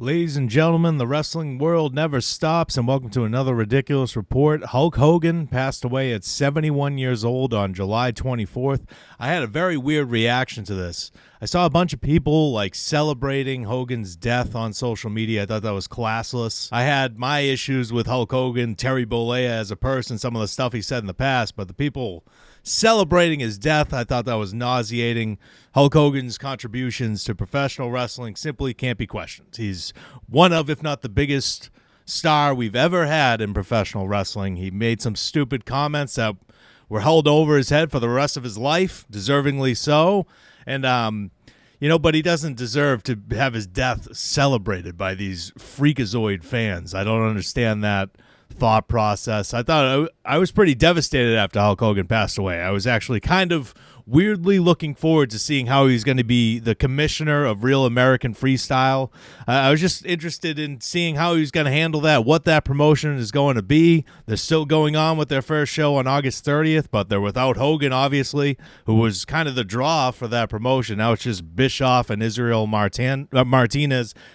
Ladies and gentlemen, the wrestling world never stops, and welcome to another ridiculous report. Hulk Hogan passed away at 71 years old on July 24th. I had a very weird reaction to this. I saw a bunch of people celebrating Hogan's death on social media. I thought that was classless. I had my issues with Hulk Hogan, Terry Bollea as a person, some of the stuff he said in the past, but the people celebrating his death, I thought that was nauseating. Hulk Hogan's contributions to professional wrestling simply can't be questioned. He's one of, if not the biggest star we've ever had in professional wrestling. He made some stupid comments that were held over his head for the rest of his life, deservingly so. And, but he doesn't deserve to have his death celebrated by these freakazoid fans. I don't understand that thought process. I was pretty devastated after Hulk Hogan passed away. I was actually kind of weirdly looking forward to seeing how he's going to be the commissioner of Real American Freestyle. I was just interested in seeing how he's going to handle that, what that promotion is going to be. They're still going on with their first show on August 30th, but they're without Hogan, obviously, who was kind of the draw for that promotion. Now it's just Bischoff and Israel Martinez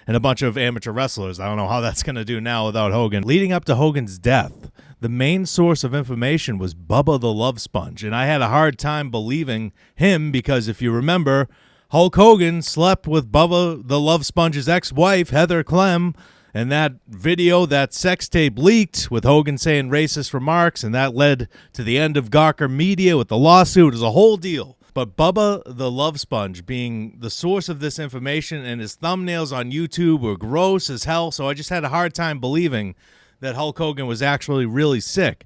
and a bunch of amateur wrestlers. I don't know how that's going to do now without Hogan. Leading up to Hogan's death, the main source of information was Bubba the Love Sponge, and I had a hard time believing him because if you remember, Hulk Hogan slept with Bubba the Love Sponge's ex-wife, Heather Clem, and that video, that sex tape leaked with Hogan saying racist remarks, and that led to the end of Gawker Media with the lawsuit. It was a whole deal. But Bubba the Love Sponge being the source of this information and his thumbnails on YouTube were gross as hell, so I just had a hard time believing that Hulk Hogan was actually really sick.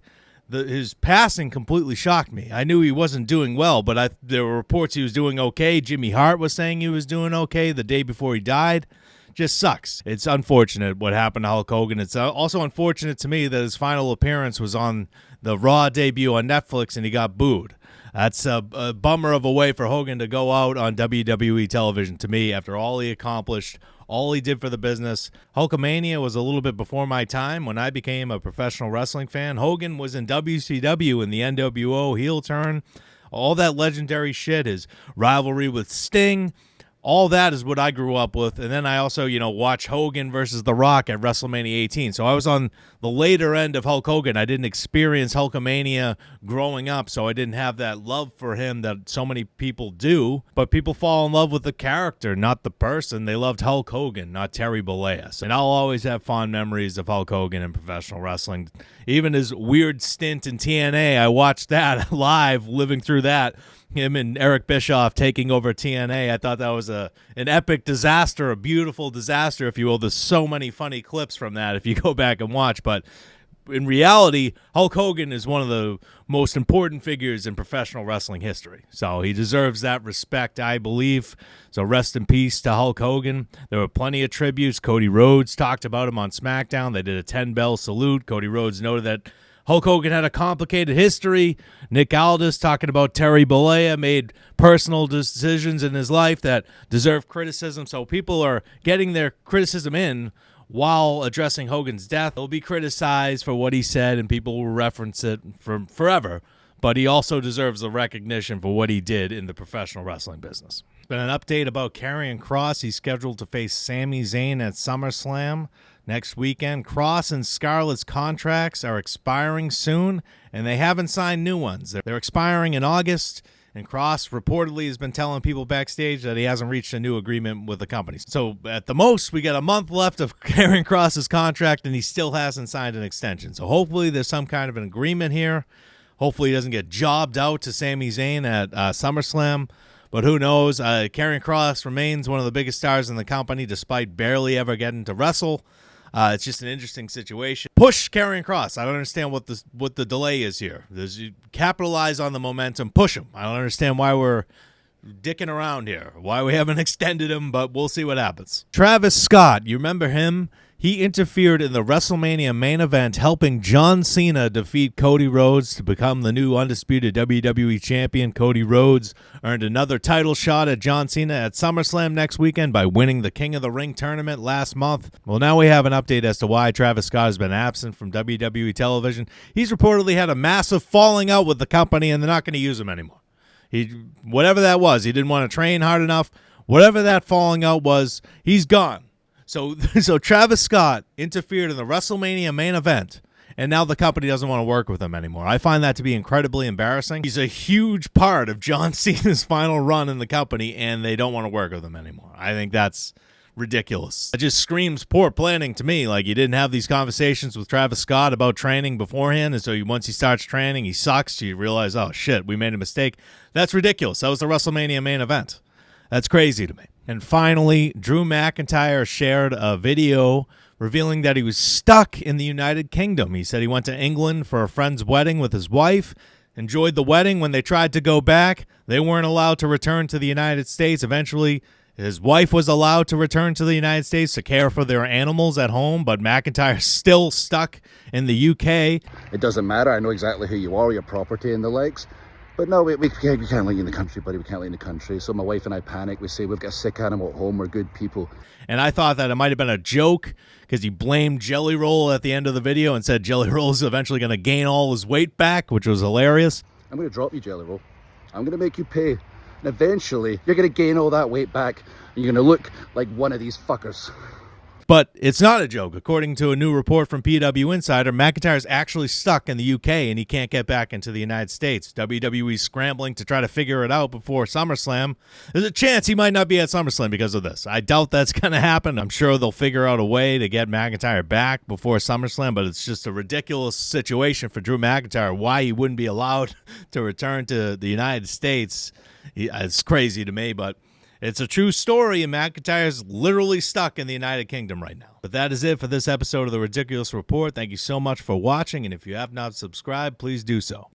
His passing completely shocked me. I knew he wasn't doing well, but there were reports he was doing okay. Jimmy Hart was saying he was doing okay the day before he died. Just sucks. It's unfortunate what happened to Hulk Hogan. It's also unfortunate to me that his final appearance was on the Raw debut on Netflix and he got booed. That's a bummer of a way for Hogan to go out on WWE television to me after all he accomplished, all he did for the business. Hulkamania was a little bit before my time when I became a professional wrestling fan. Hogan was in WCW in the NWO heel turn. All that legendary shit, his rivalry with Sting, all that is what I grew up with. And then I also, watched Hogan versus The Rock at WrestleMania 18. So I was on the later end of Hulk Hogan. I didn't experience Hulkamania growing up, so I didn't have that love for him that so many people do. But people fall in love with the character, not the person. They loved Hulk Hogan, not Terry Bollea. And I'll always have fond memories of Hulk Hogan in professional wrestling. Even his weird stint in TNA, I watched that live, living through that. Him and Eric Bischoff taking over TNA. I thought that was an epic disaster, a beautiful disaster, if you will. There's so many funny clips from that if you go back and watch. But in reality, Hulk Hogan is one of the most important figures in professional wrestling history. So he deserves that respect, I believe. So rest in peace to Hulk Hogan. There were plenty of tributes. Cody Rhodes talked about him on SmackDown. They did a 10-bell salute. Cody Rhodes noted that Hulk Hogan had a complicated history. Nick Aldis talking about Terry Bollea made personal decisions in his life that deserve criticism. So people are getting their criticism in while addressing Hogan's death. He'll be criticized for what he said, and people will reference it for forever. But he also deserves the recognition for what he did in the professional wrestling business. There's been an update about Karrion Kross. He's scheduled to face Sami Zayn at SummerSlam next weekend. Kross and Scarlett's contracts are expiring soon, and they haven't signed new ones. They're expiring in August, and Kross reportedly has been telling people backstage that he hasn't reached a new agreement with the company. So at the most, we got a month left of Karrion Kross's contract, and he still hasn't signed an extension. So hopefully there's some kind of an agreement here. Hopefully he doesn't get jobbed out to Sami Zayn at SummerSlam. But who knows? Karrion Kross remains one of the biggest stars in the company despite barely ever getting to wrestle. It's just an interesting situation. Push Karrion Kross. I don't understand what the delay is here. You capitalize on the momentum. Push him. I don't understand why we're dicking around here, why we haven't extended him, but we'll see what happens. Travis Scott, you remember him? He interfered in the WrestleMania main event, helping John Cena defeat Cody Rhodes to become the new undisputed WWE champion. Cody Rhodes earned another title shot at John Cena at SummerSlam next weekend by winning the King of the Ring tournament last month. Well, now we have an update as to why Travis Scott has been absent from WWE television. He's reportedly had a massive falling out with the company, and they're not going to use him anymore. Whatever that was, he didn't want to train hard enough. Whatever that falling out was, he's gone. So Travis Scott interfered in the WrestleMania main event, and now the company doesn't want to work with him anymore. I find that to be incredibly embarrassing. He's a huge part of John Cena's final run in the company, and they don't want to work with him anymore. I think that's ridiculous. It just screams poor planning to me. Like, you didn't have these conversations with Travis Scott about training beforehand, and so once he starts training, he sucks. You realize, oh, shit, we made a mistake. That's ridiculous. That was the WrestleMania main event. That's crazy to me. And finally, Drew McIntyre shared a video revealing that he was stuck in the United Kingdom. He said he went to England for a friend's wedding with his wife, enjoyed the wedding. When they tried to go back, they weren't allowed to return to the United States. Eventually, his wife was allowed to return to the United States to care for their animals at home, but McIntyre's still stuck in the UK. It doesn't matter. I know exactly who you are, your property and the likes. But no, we can't let you in the country, buddy. We can't let you in the country. So my wife and I panic. We say, we've got a sick animal at home. We're good people. And I thought that it might have been a joke because he blamed Jelly Roll at the end of the video and said Jelly Roll is eventually going to gain all his weight back, which was hilarious. I'm going to drop you, Jelly Roll. I'm going to make you pay. And eventually, you're going to gain all that weight back. And you're going to look like one of these fuckers. But it's not a joke. According to a new report from PW Insider, McIntyre's actually stuck in the UK and he can't get back into the United States. WWE's scrambling to try to figure it out before SummerSlam. There's a chance he might not be at SummerSlam because of this. I doubt that's going to happen. I'm sure they'll figure out a way to get McIntyre back before SummerSlam, but it's just a ridiculous situation for Drew McIntyre. Why he wouldn't be allowed to return to the United States, it's crazy to me, but it's a true story, and McIntyre's literally stuck in the United Kingdom right now. But that is it for this episode of The Ridiculous Report. Thank you so much for watching, and if you have not subscribed, please do so.